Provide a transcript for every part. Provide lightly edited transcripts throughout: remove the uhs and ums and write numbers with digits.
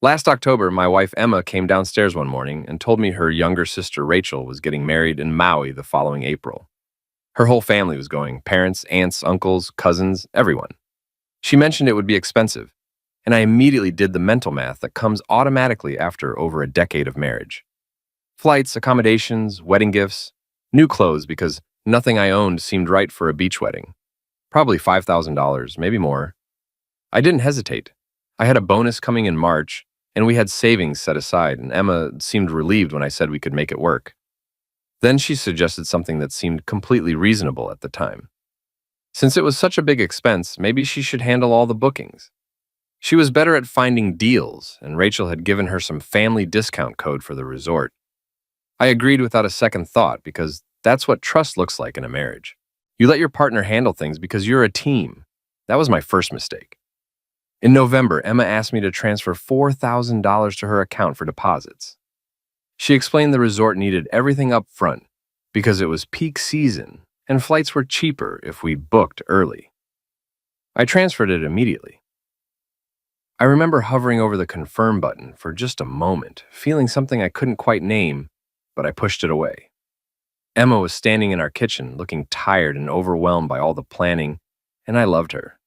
Last October, my wife Emma came downstairs one morning and told me her younger sister Rachel was getting married in Maui the following April. Her whole family was going parents, aunts, uncles, cousins, everyone. She mentioned it would be expensive, and I immediately did the mental math that comes automatically after over a decade of marriage. Flights, accommodations, wedding gifts, new clothes because nothing I owned seemed right for a beach wedding. Probably $5,000, maybe more. I didn't hesitate. I had a bonus coming in March, and we had savings set aside, and Emma seemed relieved when I said we could make it work. Then she suggested something that seemed completely reasonable at the time. Since it was such a big expense, maybe she should handle all the bookings. She was better at finding deals, and Rachel had given her some family discount code for the resort. I agreed without a second thought because that's what trust looks like in a marriage. You let your partner handle things because you're a team. That was my first mistake. In November, Emma asked me to transfer $4,000 to her account for deposits. She explained the resort needed everything up front because it was peak season and flights were cheaper if we booked early. I transferred it immediately. I remember hovering over the confirm button for just a moment, feeling something I couldn't quite name, but I pushed it away. Emma was standing in our kitchen, looking tired and overwhelmed by all the planning, and I loved her.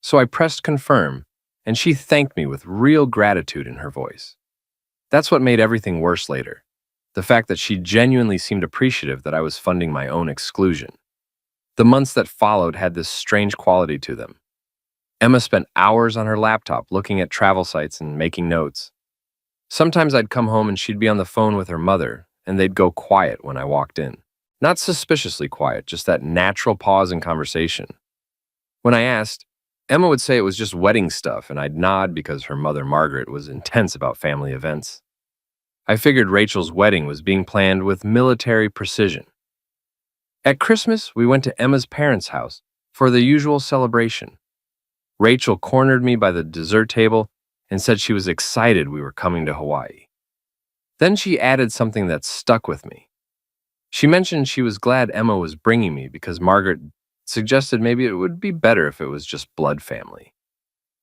So I pressed confirm, and she thanked me with real gratitude in her voice. That's what made everything worse later. The fact that she genuinely seemed appreciative that I was funding my own exclusion. The months that followed had this strange quality to them. Emma spent hours on her laptop looking at travel sites and making notes. Sometimes I'd come home and she'd be on the phone with her mother, and they'd go quiet when I walked in. Not suspiciously quiet, just that natural pause in conversation. When I asked, Emma would say it was just wedding stuff, and I'd nod because her mother, Margaret, was intense about family events. I figured Rachel's wedding was being planned with military precision. At Christmas, we went to Emma's parents' house for the usual celebration. Rachel cornered me by the dessert table and said she was excited we were coming to Hawaii. Then she added something that stuck with me. She mentioned she was glad Emma was bringing me because Margaret suggested maybe it would be better if it was just blood family.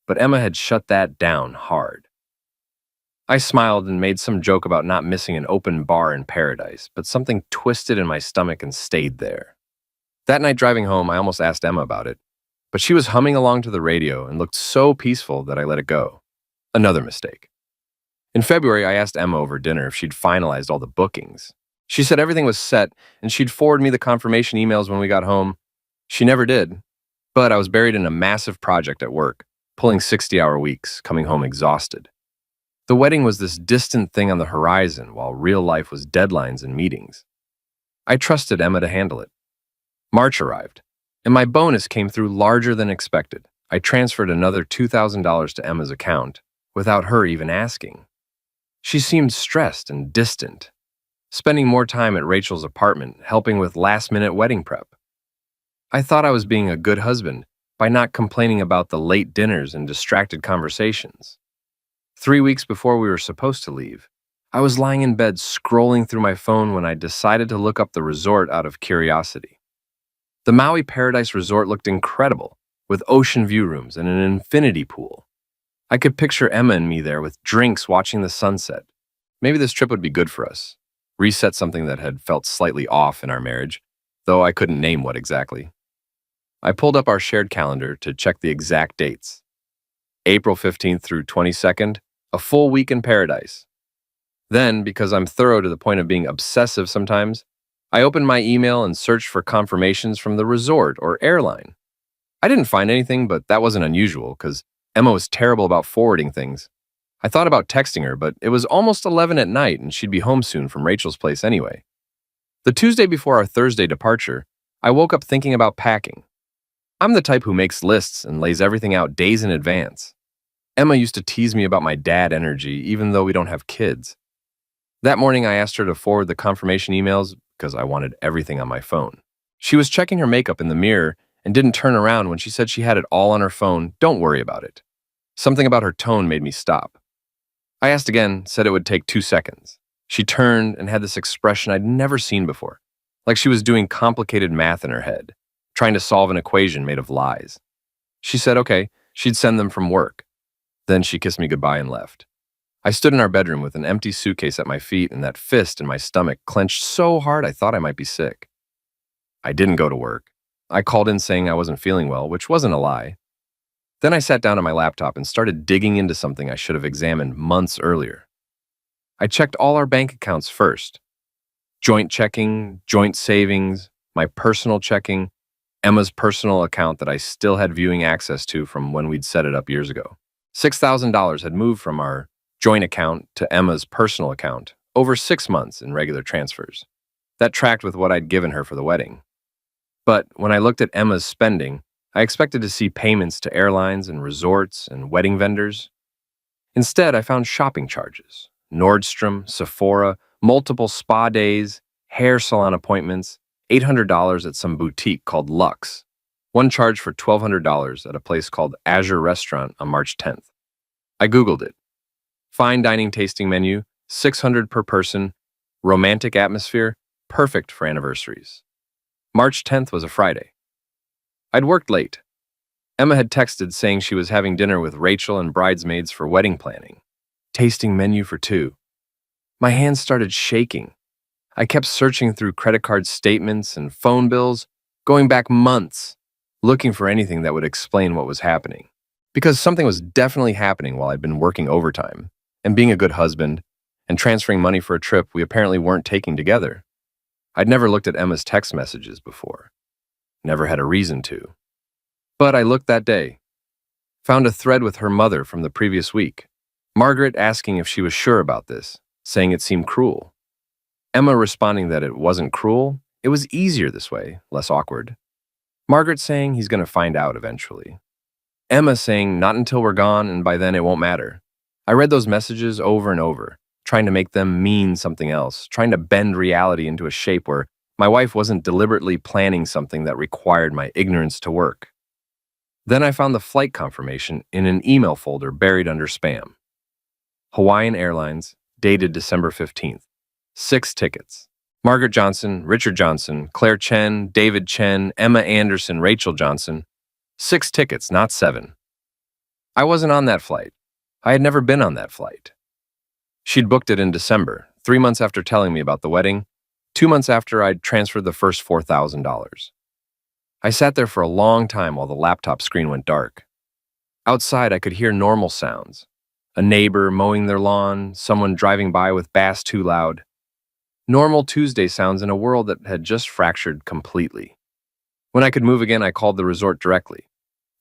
But Emma had shut that down hard. I smiled and made some joke about not missing an open bar in paradise, but something twisted in my stomach and stayed there. That night driving home, I almost asked Emma about it, but she was humming along to the radio and looked so peaceful that I let it go. Another mistake. In February, I asked Emma over dinner if she'd finalized all the bookings. She said everything was set and she'd forward me the confirmation emails when we got home. She never did, but I was buried in a massive project at work, pulling 60-hour weeks, coming home exhausted. The wedding was this distant thing on the horizon while real life was deadlines and meetings. I trusted Emma to handle it. March arrived, and my bonus came through larger than expected. I transferred another $2,000 to Emma's account without her even asking. She seemed stressed and distant, spending more time at Rachel's apartment helping with last-minute wedding prep. I thought I was being a good husband by not complaining about the late dinners and distracted conversations. 3 weeks before we were supposed to leave, I was lying in bed scrolling through my phone when I decided to look up the resort out of curiosity. The Maui Paradise Resort looked incredible, with ocean view rooms and an infinity pool. I could picture Emma and me there with drinks watching the sunset. Maybe this trip would be good for us. Reset something that had felt slightly off in our marriage, though I couldn't name what exactly. I pulled up our shared calendar to check the exact dates. April 15th through 22nd, a full week in paradise. Then, because I'm thorough to the point of being obsessive sometimes, I opened my email and searched for confirmations from the resort or airline. I didn't find anything, but that wasn't unusual because Emma was terrible about forwarding things. I thought about texting her, but it was almost 11 at night and she'd be home soon from Rachel's place anyway. The Tuesday before our Thursday departure, I woke up thinking about packing. I'm the type who makes lists and lays everything out days in advance. Emma used to tease me about my dad energy, even though we don't have kids. That morning, I asked her to forward the confirmation emails because I wanted everything on my phone. She was checking her makeup in the mirror and didn't turn around when she said she had it all on her phone. Don't worry about it. Something about her tone made me stop. I asked again, said it would take 2 seconds. She turned and had this expression I'd never seen before, like she was doing complicated math in her head, trying to solve an equation made of lies. She said, okay, she'd send them from work. Then she kissed me goodbye and left. I stood in our bedroom with an empty suitcase at my feet and that fist in my stomach clenched so hard I thought I might be sick. I didn't go to work. I called in saying I wasn't feeling well, which wasn't a lie. Then I sat down at my laptop and started digging into something I should have examined months earlier. I checked all our bank accounts first. Joint checking, joint savings, my personal checking, Emma's personal account that I still had viewing access to from when we'd set it up years ago. $6,000 had moved from our joint account to Emma's personal account over 6 months in regular transfers. That tracked with what I'd given her for the wedding. But when I looked at Emma's spending, I expected to see payments to airlines and resorts and wedding vendors. Instead, I found shopping charges, Nordstrom, Sephora, multiple spa days, hair salon appointments, $800 at some boutique called Luxe, one charge for $1,200 at a place called Azure Restaurant on March 10th. I Googled it. Fine dining tasting menu, $600 per person, romantic atmosphere, perfect for anniversaries. March 10th was a Friday. I'd worked late. Emma had texted saying she was having dinner with Rachel and bridesmaids for wedding planning. Tasting menu for 2. My hands started shaking. I kept searching through credit card statements and phone bills, going back months, looking for anything that would explain what was happening. Because something was definitely happening while I'd been working overtime, and being a good husband, and transferring money for a trip we apparently weren't taking together. I'd never looked at Emma's text messages before. Never had a reason to. But I looked that day. Found a thread with her mother from the previous week. Margaret asking if she was sure about this, saying it seemed cruel. Emma responding that it wasn't cruel, it was easier this way, less awkward. Margaret saying he's going to find out eventually. Emma saying not until we're gone and by then it won't matter. I read those messages over and over, trying to make them mean something else, trying to bend reality into a shape where my wife wasn't deliberately planning something that required my ignorance to work. Then I found the flight confirmation in an email folder buried under spam. Hawaiian Airlines, dated December 15th. 6 tickets. Margaret Johnson, Richard Johnson, Claire Chen, David Chen, Emma Anderson, Rachel Johnson. 6 tickets, not 7. I wasn't on that flight. I had never been on that flight. She'd booked it in December, 3 months after telling me about the wedding, 2 months after I'd transferred the first $4,000. I sat there for a long time while the laptop screen went dark. Outside, I could hear normal sounds. A neighbor mowing their lawn, someone driving by with bass too loud. Normal Tuesday sounds in a world that had just fractured completely. When I could move again, I called the resort directly,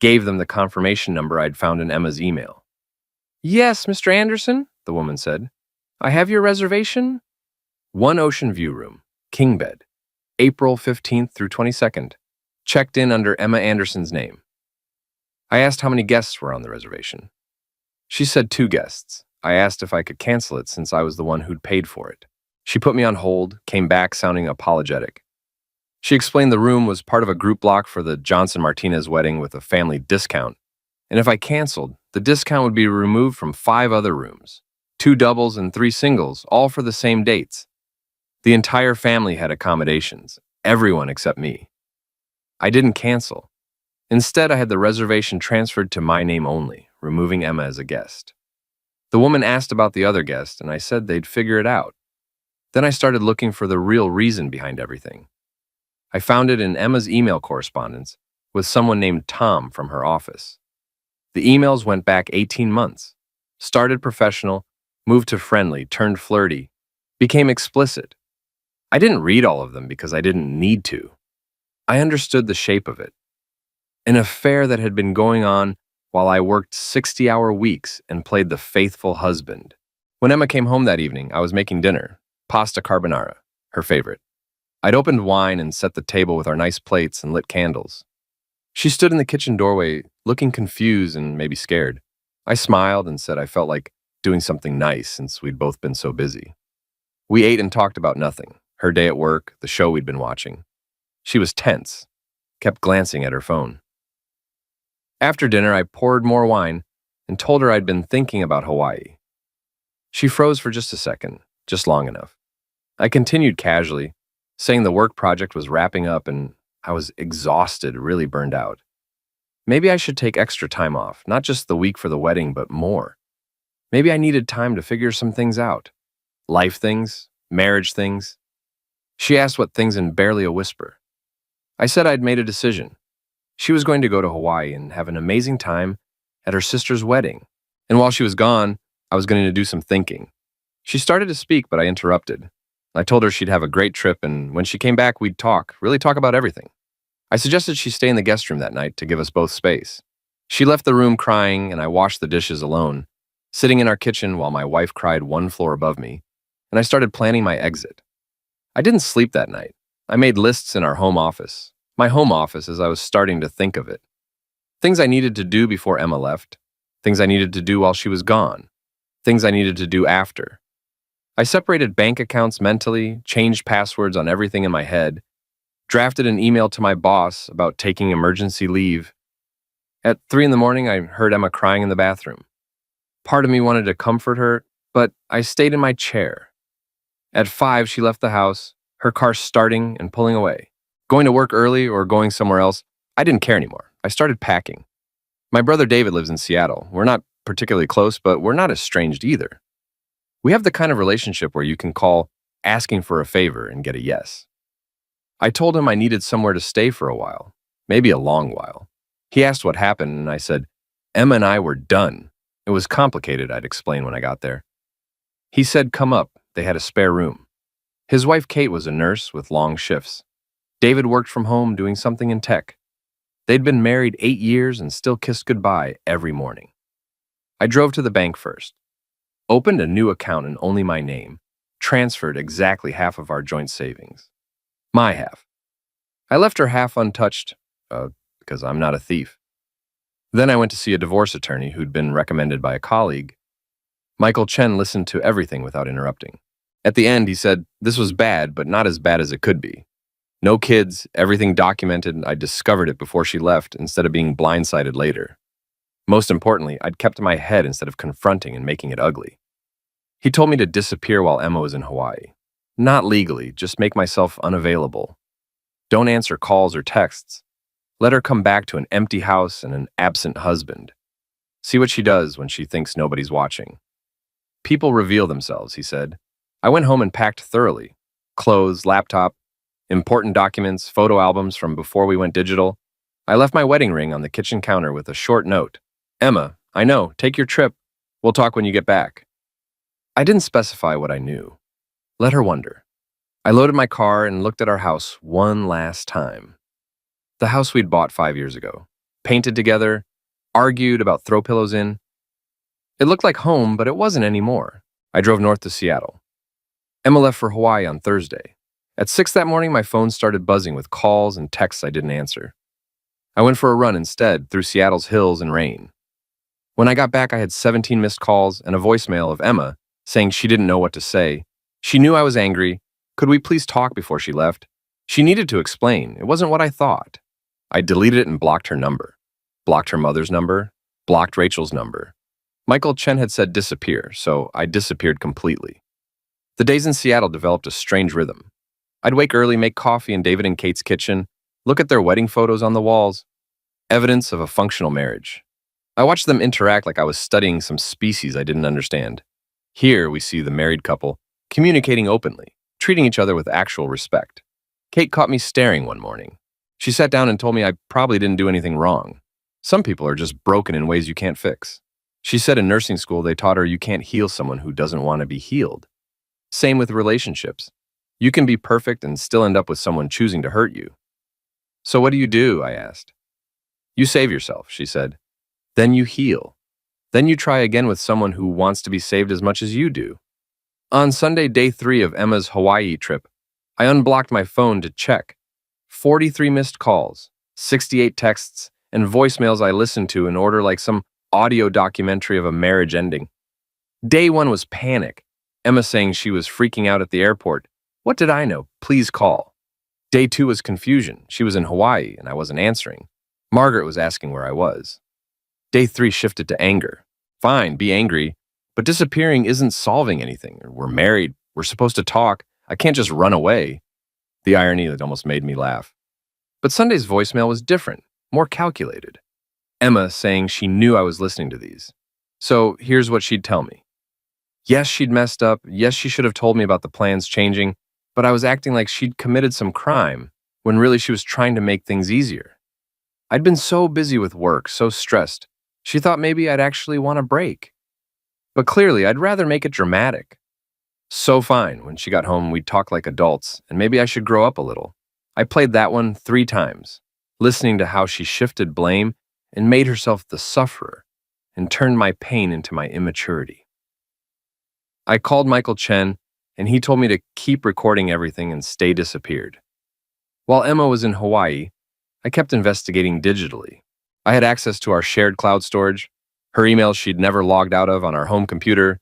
gave them the confirmation number I'd found in Emma's email. "Yes, Mr. Anderson," the woman said. "I have your reservation." One ocean view room, king bed, April 15th through 22nd, checked in under Emma Anderson's name. I asked how many guests were on the reservation. She said 2 guests. I asked if I could cancel it since I was the one who'd paid for it. She put me on hold, came back sounding apologetic. She explained the room was part of a group block for the Johnson-Martinez wedding with a family discount, and if I canceled, the discount would be removed from 5 other rooms, 2 doubles and 3 singles, all for the same dates. The entire family had accommodations, everyone except me. I didn't cancel. Instead, I had the reservation transferred to my name only, removing Emma as a guest. The woman asked about the other guest, and I said they'd figure it out. Then I started looking for the real reason behind everything. I found it in Emma's email correspondence with someone named Tom from her office. The emails went back 18 months, started professional, moved to friendly, turned flirty, became explicit. I didn't read all of them because I didn't need to. I understood the shape of it. An affair that had been going on while I worked 60-hour weeks and played the faithful husband. When Emma came home that evening, I was making dinner, pasta carbonara, her favorite. I'd opened wine and set the table with our nice plates and lit candles. She stood in the kitchen doorway, looking confused and maybe scared. I smiled and said I felt like doing something nice since we'd both been so busy. We ate and talked about nothing, her day at work, the show we'd been watching. She was tense, kept glancing at her phone. After dinner, I poured more wine and told her I'd been thinking about Hawaii. She froze for just a second, just long enough. I continued casually, saying the work project was wrapping up and I was exhausted, really burned out. Maybe I should take extra time off, not just the week for the wedding, but more. Maybe I needed time to figure some things out. Life things, marriage things. She asked what things in barely a whisper. I said I'd made a decision. She was going to go to Hawaii and have an amazing time at her sister's wedding. And while she was gone, I was going to do some thinking. She started to speak, but I interrupted. I told her she'd have a great trip, and when she came back, we'd talk, really talk about everything. I suggested she stay in the guest room that night to give us both space. She left the room crying, and I washed the dishes alone, sitting in our kitchen while my wife cried one floor above me, and I started planning my exit. I didn't sleep that night. I made lists in our home office, my home office as I was starting to think of it. Things I needed to do before Emma left, things I needed to do while she was gone, things I needed to do after. I separated bank accounts mentally, changed passwords on everything in my head, drafted an email to my boss about taking emergency leave. At 3 in the morning, I heard Emma crying in the bathroom. Part of me wanted to comfort her, but I stayed in my chair. At 5, she left the house, her car starting and pulling away. Going to work early or going somewhere else, I didn't care anymore. I started packing. My brother David lives in Seattle. We're not particularly close, but we're not estranged either. We have the kind of relationship where you can call asking for a favor and get a yes. I told him I needed somewhere to stay for a while, maybe a long while. He asked what happened, and I said, Emma and I were done. It was complicated, I'd explain when I got there. He said, come up. They had a spare room. His wife Kate was a nurse with long shifts. David worked from home doing something in tech. They'd been married 8 years and still kissed goodbye every morning. I drove to the bank first, opened a new account in only my name, transferred exactly half of our joint savings. My half. I left her half untouched, because I'm not a thief. Then I went to see a divorce attorney who'd been recommended by a colleague. Michael Chen listened to everything without interrupting. At the end, he said, this was bad, but not as bad as it could be. No kids, everything documented, I discovered it before she left instead of being blindsided later. Most importantly, I'd kept my head instead of confronting and making it ugly. He told me to disappear while Emma was in Hawaii. Not legally, just make myself unavailable. Don't answer calls or texts. Let her come back to an empty house and an absent husband. See what she does when she thinks nobody's watching. People reveal themselves, he said. I went home and packed thoroughly. Clothes, laptop, important documents, photo albums from before we went digital. I left my wedding ring on the kitchen counter with a short note. Emma, I know, take your trip. We'll talk when you get back. I didn't specify what I knew. Let her wonder. I loaded my car and looked at our house one last time. The house we'd bought 5 years ago. Painted together, argued about throw pillows in. It looked like home, but it wasn't anymore. I drove north to Seattle. Emma left for Hawaii on Thursday. At 6 that morning, my phone started buzzing with calls and texts I didn't answer. I went for a run instead through Seattle's hills and rain. When I got back, I had 17 missed calls and a voicemail of Emma saying she didn't know what to say. She knew I was angry. Could we please talk before she left? She needed to explain. It wasn't what I thought. I deleted it and blocked her number. Blocked her mother's number. Blocked Rachel's number. Michael Chen had said disappear, so I disappeared completely. The days in Seattle developed a strange rhythm. I'd wake early, make coffee in David and Kate's kitchen, look at their wedding photos on the walls. Evidence of a functional marriage. I watched them interact like I was studying some species I didn't understand. Here we see the married couple communicating openly, treating each other with actual respect. Kate caught me staring one morning. She sat down and told me I probably didn't do anything wrong. Some people are just broken in ways you can't fix. She said in nursing school they taught her you can't heal someone who doesn't want to be healed. Same with relationships. You can be perfect and still end up with someone choosing to hurt you. So what do? I asked. You save yourself, she said. Then you heal. Then you try again with someone who wants to be saved as much as you do. On Sunday, day 3 of Emma's Hawaii trip, I unblocked my phone to check. 43 missed calls, 68 texts, and voicemails I listened to in order like some audio documentary of a marriage ending. Day 1 was panic. Emma saying she was freaking out at the airport. What did I know? Please call. Day 2 was confusion. She was in Hawaii and I wasn't answering. Margaret was asking where I was. Day 3 shifted to anger. Fine, be angry, but disappearing isn't solving anything. We're married. We're supposed to talk. I can't just run away. The irony that almost made me laugh. But Sunday's voicemail was different, more calculated. Emma saying she knew I was listening to these. So here's what she'd tell me. Yes, she'd messed up. Yes, she should have told me about the plans changing, but I was acting like she'd committed some crime when really she was trying to make things easier. I'd been so busy with work, so stressed. She thought maybe I'd actually want a break. But clearly, I'd rather make it dramatic. So fine, when she got home, we'd talk like adults, and maybe I should grow up a little. I played that one 3 times, listening to how she shifted blame and made herself the sufferer and turned my pain into my immaturity. I called Michael Chen, and he told me to keep recording everything and stay disappeared. While Emma was in Hawaii, I kept investigating digitally. I had access to our shared cloud storage, her emails she'd never logged out of on our home computer,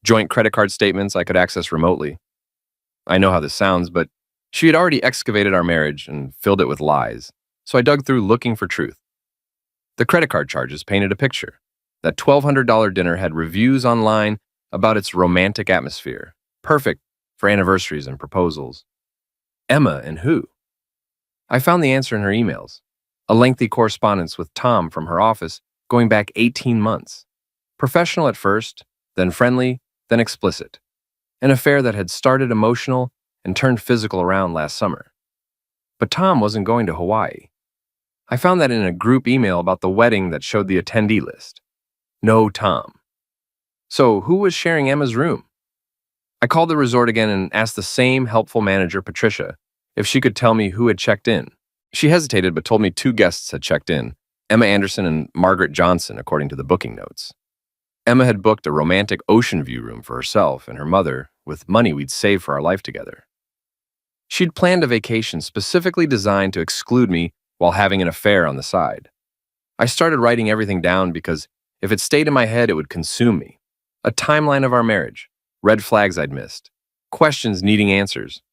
joint credit card statements I could access remotely. I know how this sounds, but she had already excavated our marriage and filled it with lies, so I dug through looking for truth. The credit card charges painted a picture. That $1,200 dinner had reviews online about its romantic atmosphere, perfect for anniversaries and proposals. Emma and who? I found the answer in her emails, a lengthy correspondence with Tom from her office going back 18 months. Professional at first, then friendly, then explicit. An affair that had started emotional and turned physical around last summer. But Tom wasn't going to Hawaii. I found that in a group email about the wedding that showed the attendee list. No Tom. So who was sharing Emma's room? I called the resort again and asked the same helpful manager, Patricia, if she could tell me who had checked in. She hesitated but told me 2 guests had checked in, Emma Anderson and Margaret Johnson, according to the booking notes. Emma had booked a romantic ocean view room for herself and her mother with money we'd saved for our life together. She'd planned a vacation specifically designed to exclude me while having an affair on the side. I started writing everything down because if it stayed in my head, it would consume me. A timeline of our marriage, red flags I'd missed, questions needing answers.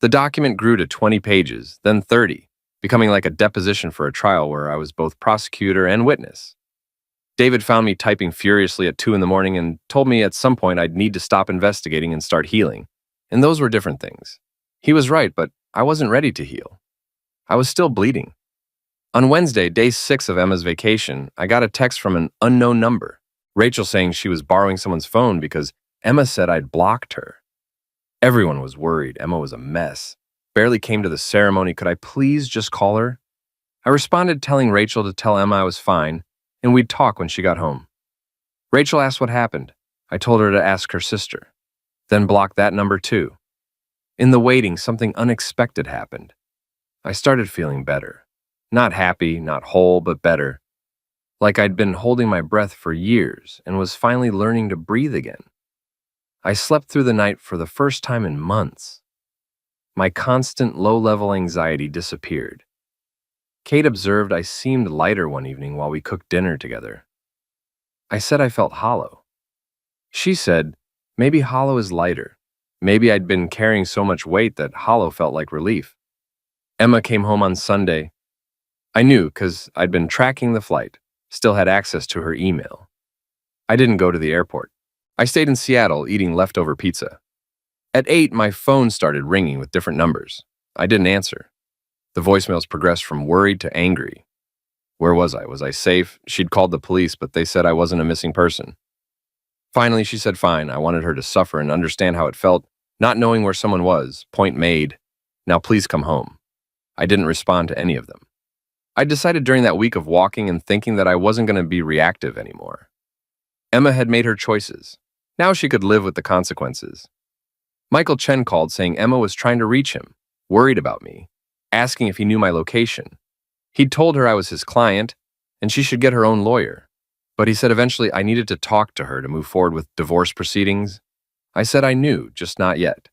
The document grew to 20 pages, then 30, becoming like a deposition for a trial where I was both prosecutor and witness. David found me typing furiously at 2 in the morning and told me at some point I'd need to stop investigating and start healing. And those were different things. He was right, but I wasn't ready to heal. I was still bleeding. On Wednesday, day 6 of Emma's vacation, I got a text from an unknown number, Rachel saying she was borrowing someone's phone because Emma said I'd blocked her. Everyone was worried. Emma was a mess. Barely came to the ceremony. Could I please just call her? I responded telling Rachel to tell Emma I was fine, and we'd talk when she got home. Rachel asked what happened. I told her to ask her sister, then blocked that number too. In the waiting, something unexpected happened. I started feeling better. Not happy, not whole, but better. Like I'd been holding my breath for years and was finally learning to breathe again. I slept through the night for the first time in months. My constant low-level anxiety disappeared. Kate observed I seemed lighter one evening while we cooked dinner together. I said I felt hollow. She said, maybe hollow is lighter. Maybe I'd been carrying so much weight that hollow felt like relief. Emma came home on Sunday. I knew because I'd been tracking the flight, still had access to her email. I didn't go to the airport. I stayed in Seattle eating leftover pizza. At 8, my phone started ringing with different numbers. I didn't answer. The voicemails progressed from worried to angry. Where was I? Was I safe? She'd called the police, but they said I wasn't a missing person. Finally, she said fine. I wanted her to suffer and understand how it felt, not knowing where someone was. Point made. Now please come home. I didn't respond to any of them. I decided during that week of walking and thinking that I wasn't going to be reactive anymore. Emma had made her choices. Now she could live with the consequences. Michael Chen called saying Emma was trying to reach him, worried about me, asking if he knew my location. He'd told her I was his client and she should get her own lawyer. But he said eventually I needed to talk to her to move forward with divorce proceedings. I said I knew, just not yet.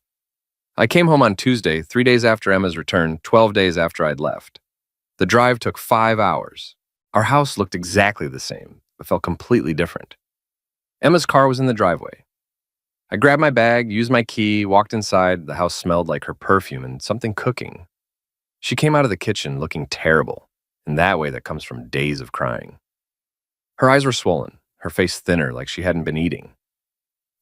I came home on Tuesday, 3 days after Emma's return, 12 days after I'd left. The drive took 5 hours. Our house looked exactly the same, but felt completely different. Emma's car was in the driveway. I grabbed my bag, used my key, walked inside. The house smelled like her perfume and something cooking. She came out of the kitchen looking terrible, in that way that comes from days of crying. Her eyes were swollen, her face thinner like she hadn't been eating.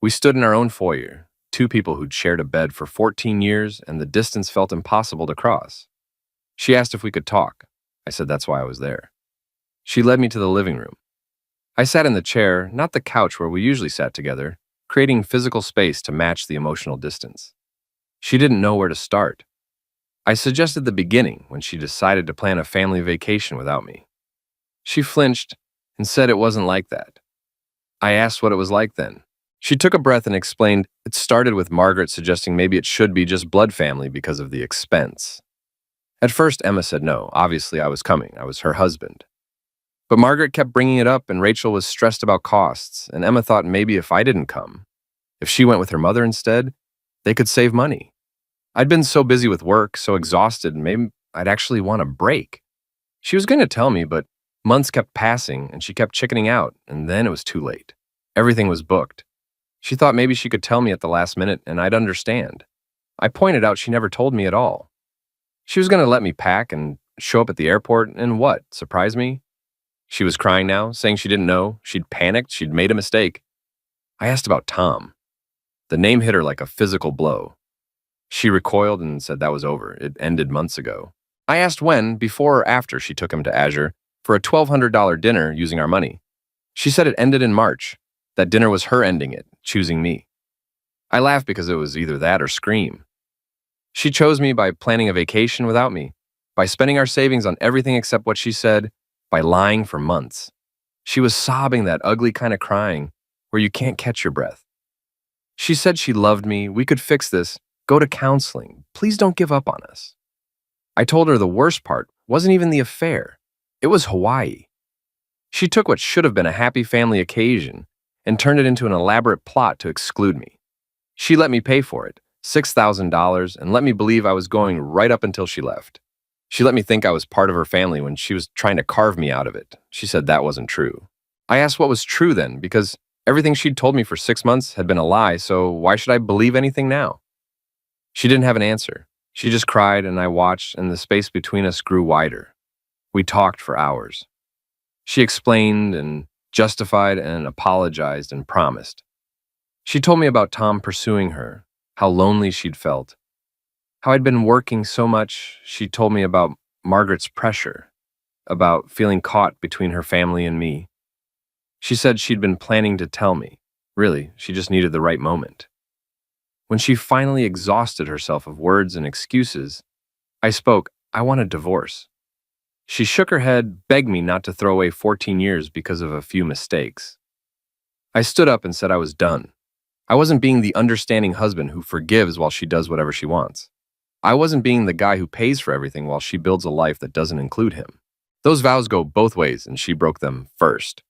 We stood in our own foyer, 2 people who'd shared a bed for 14 years, and the distance felt impossible to cross. She asked if we could talk. I said that's why I was there. She led me to the living room. I sat in the chair, not the couch where we usually sat together, creating physical space to match the emotional distance. She didn't know where to start. I suggested the beginning when she decided to plan a family vacation without me. She flinched and said it wasn't like that. I asked what it was like then. She took a breath and explained it started with Margaret suggesting maybe it should be just blood family because of the expense. At first, Emma said no. Obviously, I was coming. I was her husband. But Margaret kept bringing it up, and Rachel was stressed about costs, and Emma thought maybe if I didn't come, if she went with her mother instead, they could save money. I'd been so busy with work, so exhausted, maybe I'd actually want a break. She was going to tell me, but months kept passing, and she kept chickening out, and then it was too late. Everything was booked. She thought maybe she could tell me at the last minute, and I'd understand. I pointed out she never told me at all. She was going to let me pack and show up at the airport, and what, surprise me? She was crying now, saying she didn't know. She'd panicked. She'd made a mistake. I asked about Tom. The name hit her like a physical blow. She recoiled and said that was over. It ended months ago. I asked when, before or after she took him to Azure, for a $1,200 dinner using our money. She said it ended in March. That dinner was her ending it, choosing me. I laughed because it was either that or scream. She chose me by planning a vacation without me, by spending our savings on everything except what she said, by lying for months. She was sobbing that ugly kind of crying where you can't catch your breath. She said she loved me, we could fix this, go to counseling, please don't give up on us. I told her the worst part wasn't even the affair, it was Hawaii. She took what should have been a happy family occasion and turned it into an elaborate plot to exclude me. She let me pay for it, $6,000, and let me believe I was going right up until she left. She let me think I was part of her family when she was trying to carve me out of it. She said that wasn't true. I asked what was true then, because everything she'd told me for 6 months had been a lie, so why should I believe anything now? She didn't have an answer. She just cried, and I watched, and the space between us grew wider. We talked for hours. She explained and justified and apologized and promised. She told me about Tom pursuing her, how lonely she'd felt, how I'd been working so much. She told me about Margaret's pressure, about feeling caught between her family and me. She said she'd been planning to tell me. Really, she just needed the right moment. When she finally exhausted herself of words and excuses, I spoke. I want a divorce. She shook her head, begged me not to throw away 14 years because of a few mistakes. I stood up and said I was done. I wasn't being the understanding husband who forgives while she does whatever she wants. I wasn't being the guy who pays for everything while she builds a life that doesn't include him. Those vows go both ways, and she broke them first.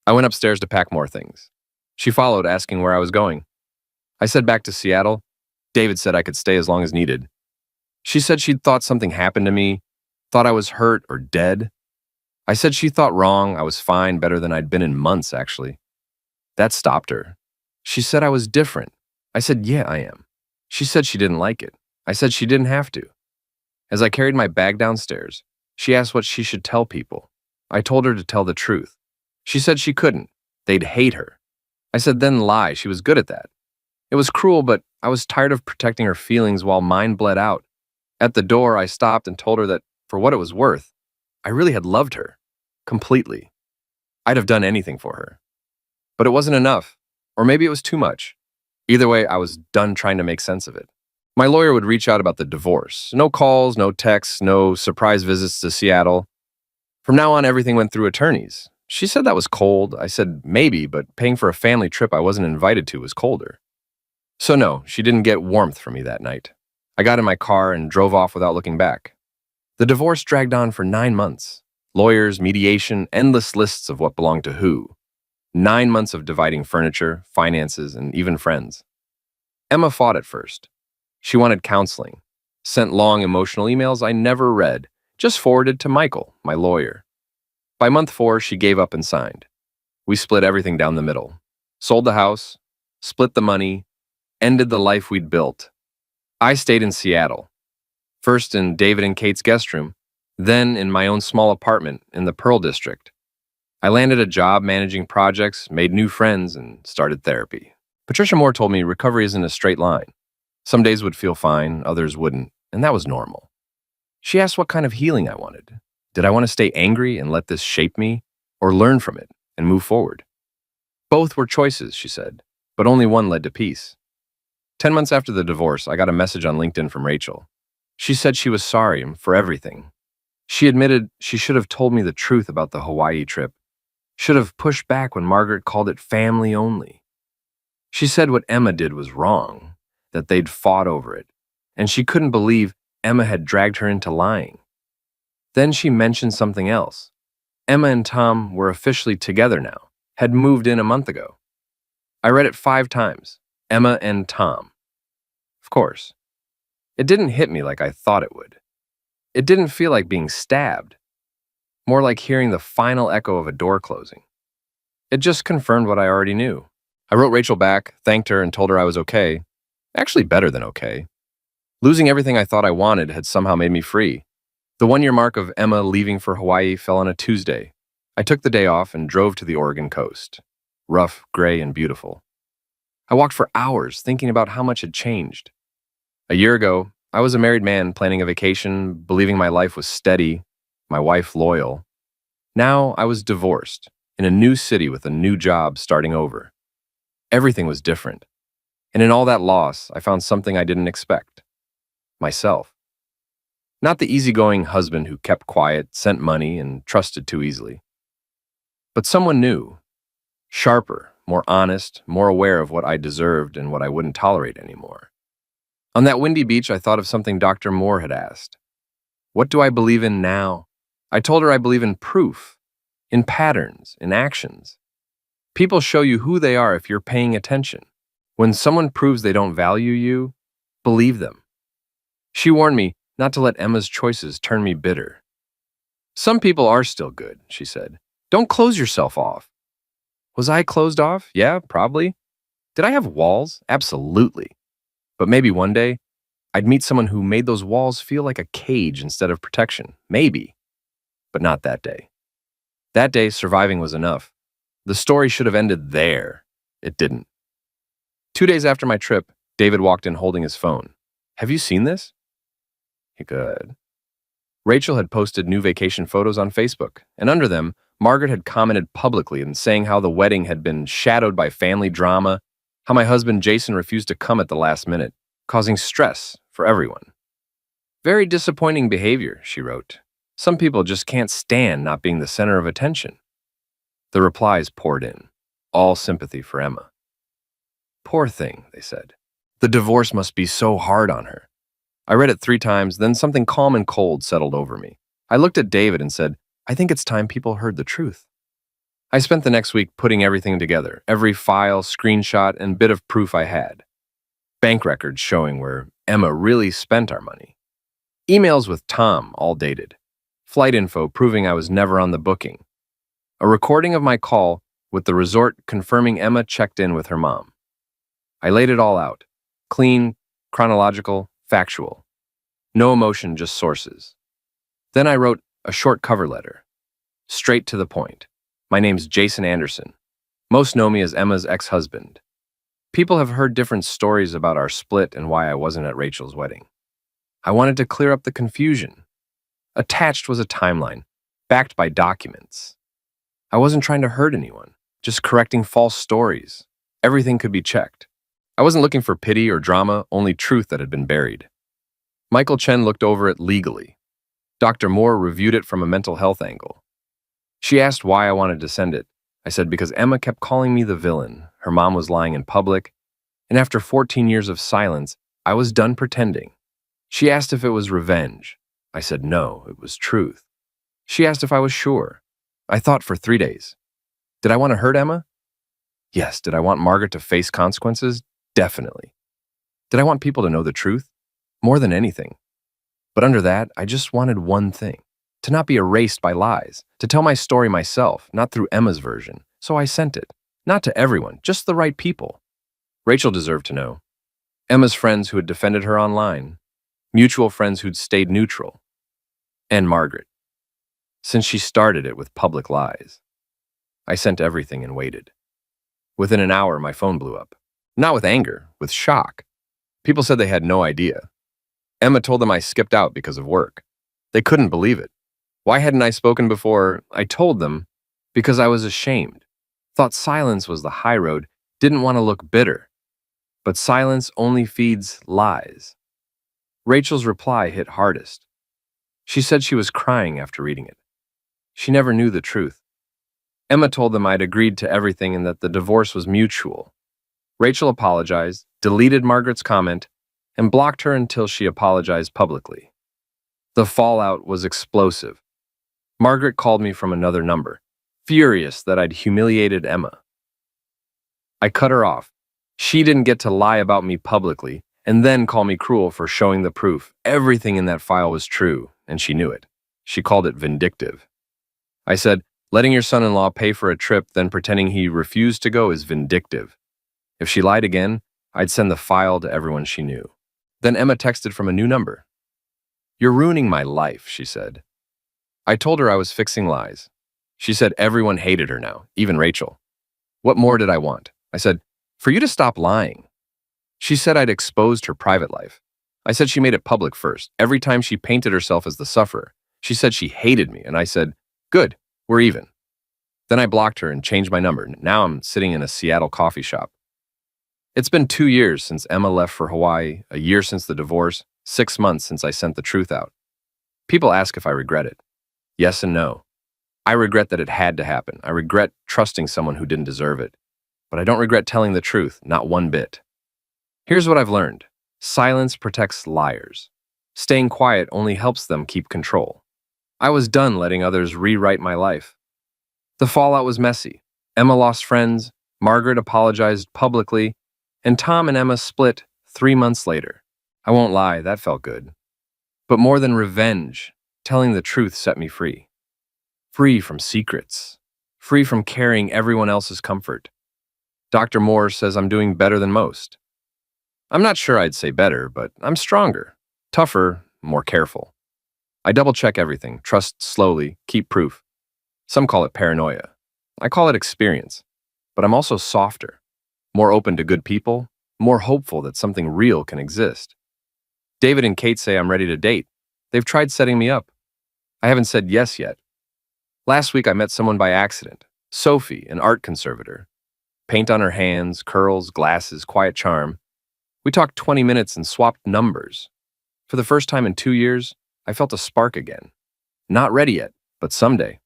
I went upstairs to pack more things. She followed, asking where I was going. I said back to Seattle. David said I could stay as long as needed. She said she'd thought something happened to me, thought I was hurt or dead. I said she thought wrong, I was fine, better than I'd been in months, actually. That stopped her. She said I was different. I said, yeah, I am. She said she didn't like it. I said she didn't have to. As I carried my bag downstairs, she asked what she should tell people. I told her to tell the truth. She said she couldn't. They'd hate her. I said then lie. She was good at that. It was cruel, but I was tired of protecting her feelings while mine bled out. At the door, I stopped and told her that, for what it was worth, I really had loved her. Completely. I'd have done anything for her. But it wasn't enough. Or maybe it was too much. Either way, I was done trying to make sense of it. My lawyer would reach out about the divorce. No calls, no texts, no surprise visits to Seattle. From now on, everything went through attorneys. She said that was cold. I said maybe, but paying for a family trip I wasn't invited to was colder. So no, she didn't get warmth from me that night. I got in my car and drove off without looking back. The divorce dragged on for 9 months. Lawyers, mediation, endless lists of what belonged to who. 9 months of dividing furniture, finances, and even friends. Emma fought at first. She wanted counseling, sent long emotional emails I never read, just forwarded to Michael, my lawyer. By month 4, she gave up and signed. We split everything down the middle. Sold the house, split the money, ended the life we'd built. I stayed in Seattle. First in David and Kate's guest room, then in my own small apartment in the Pearl District. I landed a job managing projects, made new friends, and started therapy. Patricia Moore told me recovery isn't a straight line. Some days would feel fine, others wouldn't, and that was normal. She asked what kind of healing I wanted. Did I want to stay angry and let this shape me, or learn from it and move forward? Both were choices, she said. but only one led to peace. 10 months after the divorce, I got a message on LinkedIn from Rachel. She said she was sorry for everything. She admitted she should have told me the truth about the Hawaii trip, should have pushed back when Margaret called it family only. She said what Emma did was wrong, that they'd fought over it, and she couldn't believe Emma had dragged her into lying. Then she mentioned something else. Emma and Tom were officially together now, had moved in a month ago. I read it 5 times. Emma and Tom. Of course. It didn't hit me like I thought it would. It didn't feel like being stabbed, more like hearing the final echo of a door closing. It just confirmed what I already knew. I wrote Rachel back, thanked her, and told her I was okay. Actually, better than okay. Losing everything I thought I wanted had somehow made me free. The 1-year mark of Emma leaving for Hawaii fell on a Tuesday. I took the day off and drove to the Oregon coast. Rough, gray, and beautiful. I walked for hours thinking about how much had changed. A year ago, I was a married man planning a vacation, believing my life was steady, my wife loyal. Now I was divorced, in a new city with a new job starting over. Everything was different. And in all that loss, I found something I didn't expect. Myself. Not the easygoing husband who kept quiet, sent money, and trusted too easily. But someone new. Sharper, more honest, more aware of what I deserved and what I wouldn't tolerate anymore. On that windy beach, I thought of something Dr. Moore had asked. What do I believe in now? I told her I believe in proof, in patterns, in actions. People show you who they are if you're paying attention. When someone proves they don't value you, believe them. She warned me not to let Emma's choices turn me bitter. Some people are still good, she said. Don't close yourself off. Was I closed off? Yeah, probably. Did I have walls? Absolutely. But maybe one day, I'd meet someone who made those walls feel like a cage instead of protection. Maybe. But not that day. That day, surviving was enough. The story should have ended there. It didn't. 2 days after my trip, David walked in holding his phone. Have you seen this? Good. Rachel had posted new vacation photos on Facebook, and under them, Margaret had commented publicly and saying how the wedding had been shadowed by family drama, how my husband Jason refused to come at the last minute, causing stress for everyone. Very disappointing behavior, she wrote. Some people just can't stand not being the center of attention. The replies poured in, all sympathy for Emma. Poor thing, they said. The divorce must be so hard on her. I read it 3 times, then something calm and cold settled over me. I looked at David and said, I think it's time people heard the truth. I spent the next week putting everything together, every file, screenshot, and bit of proof I had. Bank records showing where Emma really spent our money. Emails with Tom, all dated. Flight info proving I was never on the booking. A recording of my call with the resort confirming Emma checked in with her mom. I laid it all out. Clean, chronological, factual. No emotion, just sources. Then I wrote a short cover letter. Straight to the point. My name's Jason Anderson. Most know me as Emma's ex-husband. People have heard different stories about our split and why I wasn't at Rachel's wedding. I wanted to clear up the confusion. Attached was a timeline, backed by documents. I wasn't trying to hurt anyone, just correcting false stories. Everything could be checked. I wasn't looking for pity or drama, only truth that had been buried. Michael Chen looked over it legally. Dr. Moore reviewed it from a mental health angle. She asked why I wanted to send it. I said because Emma kept calling me the villain, her mom was lying in public, and after 14 years of silence, I was done pretending. She asked if it was revenge. I said no, it was truth. She asked if I was sure. I thought for 3 days. Did I want to hurt Emma? Yes. Did I want Margaret to face consequences? Definitely. Did I want people to know the truth? More than anything. But under that, I just wanted one thing. To not be erased by lies. To tell my story myself, not through Emma's version. So I sent it. Not to everyone, just the right people. Rachel deserved to know. Emma's friends who had defended her online. Mutual friends who'd stayed neutral. And Margaret. Since she started it with public lies. I sent everything and waited. Within an hour, my phone blew up. Not with anger, with shock. People said they had no idea. Emma told them I skipped out because of work. They couldn't believe it. Why hadn't I spoken before? I told them because I was ashamed. Thought silence was the high road, Didn't want to look bitter, but silence only feeds lies. Rachel's reply hit hardest. She said she was crying after reading it. She never knew the truth. Emma told them I'd agreed to everything and that the divorce was mutual. Rachel apologized, deleted Margaret's comment, and blocked her until she apologized publicly. The fallout was explosive. Margaret called me from another number, furious that I'd humiliated Emma. I cut her off. She didn't get to lie about me publicly and then call me cruel for showing the proof. Everything in that file was true, and she knew it. She called it vindictive. I said, letting your son-in-law pay for a trip, then pretending he refused to go is vindictive. If she lied again, I'd send the file to everyone she knew. Then Emma texted from a new number. You're ruining my life, she said. I told her I was fixing lies. She said everyone hated her now, even Rachel. What more did I want? I said, for you to stop lying. She said I'd exposed her private life. I said she made it public first. Every time she painted herself as the sufferer, she said she hated me, and I said, good, we're even. Then I blocked her and changed my number. Now I'm sitting in a Seattle coffee shop. It's been 2 years since Emma left for Hawaii, a year since the divorce, 6 months since I sent the truth out. People ask if I regret it. Yes and no. I regret that it had to happen. I regret trusting someone who didn't deserve it. But I don't regret telling the truth, not one bit. Here's what I've learned. Silence protects liars. Staying quiet only helps them keep control. I was done letting others rewrite my life. The fallout was messy. Emma lost friends, Margaret apologized publicly, and Tom and Emma split 3 months later. I won't lie, that felt good. But more than revenge, telling the truth set me free. Free from secrets. Free from carrying everyone else's comfort. Dr. Moore says I'm doing better than most. I'm not sure I'd say better, but I'm stronger, tougher, more careful. I double-check everything, trust slowly, keep proof. Some call it paranoia. I call it experience. But I'm also softer, more open to good people, more hopeful that something real can exist. David and Kate say I'm ready to date. They've tried setting me up. I haven't said yes yet. Last week I met someone by accident, Sophie, an art conservator. Paint on her hands, curls, glasses, quiet charm. We talked 20 minutes and swapped numbers. For the first time in 2 years, I felt a spark again. Not ready yet, but someday.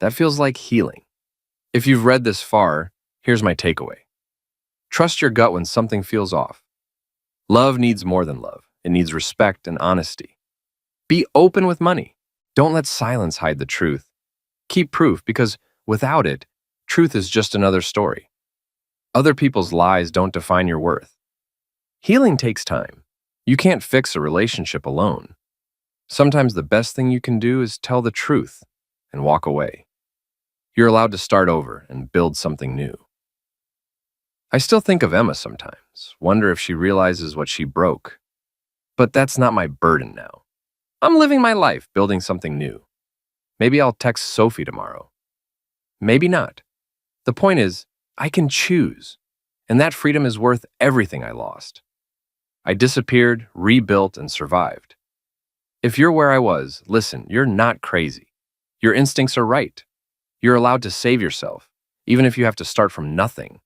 That feels like healing. If you've read this far, here's my takeaway. Trust your gut when something feels off. Love needs more than love. It needs respect and honesty. Be open with money. Don't let silence hide the truth. Keep proof, because without it, truth is just another story. Other people's lies don't define your worth. Healing takes time. You can't fix a relationship alone. Sometimes the best thing you can do is tell the truth and walk away. You're allowed to start over and build something new. I still think of Emma sometimes, wonder if she realizes what she broke. But that's not my burden now. I'm living my life, building something new. Maybe I'll text Sophie tomorrow. Maybe not. The point is, I can choose, and that freedom is worth everything I lost. I disappeared, rebuilt, and survived. If you're where I was, listen, you're not crazy. Your instincts are right. You're allowed to save yourself, even if you have to start from nothing.